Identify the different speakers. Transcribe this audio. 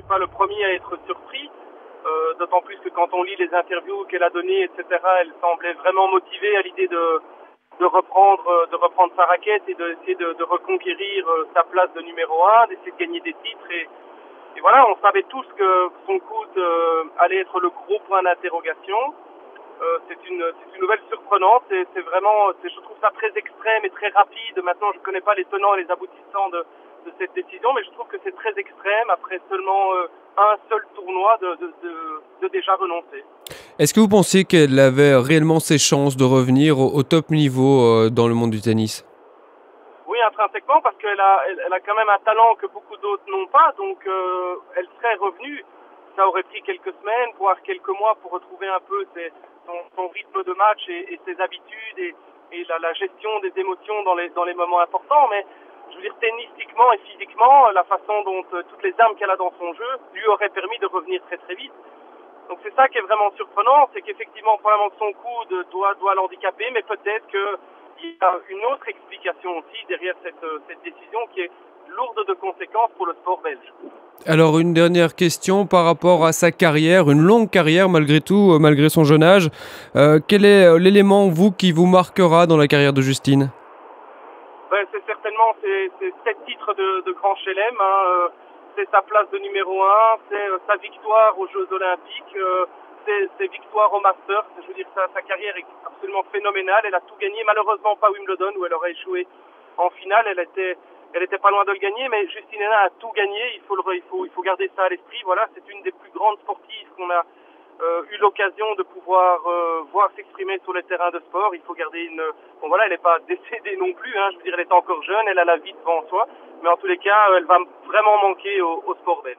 Speaker 1: pas le premier à être surpris, d'autant plus que quand on lit les interviews qu'elle a données, etc., elle semblait vraiment motivée à l'idée de reprendre sa raquette et d'essayer de reconquérir sa place de numéro 1, d'essayer de gagner des titres. Et voilà, on savait tous que son coude allait être le gros point d'interrogation. C'est une nouvelle surprenante et je trouve ça très extrême et très rapide. Maintenant, je ne connais pas les tenants et les aboutissants de cette décision, mais je trouve que c'est très extrême après seulement un seul tournoi de déjà renoncer.
Speaker 2: Est-ce que vous pensez qu'elle avait réellement ses chances de revenir au top niveau dans le monde du tennis?
Speaker 1: Oui, intrinsèquement, parce qu'elle a quand même un talent que beaucoup d'autres n'ont pas, donc elle serait revenue. Ça aurait pris quelques semaines, voire quelques mois pour retrouver un peu son rythme de match et ses habitudes et la gestion des émotions dans les moments importants. Mais je veux dire, tennistiquement et physiquement, la façon dont toutes les armes qu'elle a dans son jeu lui auraient permis de revenir très très vite. Donc c'est ça qui est vraiment surprenant, c'est qu'effectivement, probablement que son coude doit l'handicaper, mais peut-être qu'il y a une autre explication aussi derrière cette décision qui est lourde de conséquences pour le sport belge.
Speaker 2: Alors une dernière question par rapport à sa carrière, une longue carrière malgré tout, malgré son jeune âge. Quel est l'élément, vous, qui vous marquera dans la carrière de Justine?
Speaker 1: Ben, c'est certainement ces 7 titres de Grand Chelem, hein, c'est sa place de numéro 1, c'est sa victoire aux Jeux Olympiques, ses victoires au Masters. Je veux dire, sa carrière est absolument phénoménale, elle a tout gagné, malheureusement pas Wimbledon où elle aurait échoué en finale, elle était pas loin de le gagner, mais Justine Henin a tout gagné, il faut garder ça à l'esprit. Voilà, c'est une des plus grandes sportives qu'on a eu l'occasion de pouvoir voir s'exprimer sur les terrains de sport. Il faut garder bon voilà, elle n'est pas décédée non plus, hein, je veux dire, elle est encore jeune, elle a la vie devant soi, mais en tous les cas, elle va vraiment manquer au sport belge.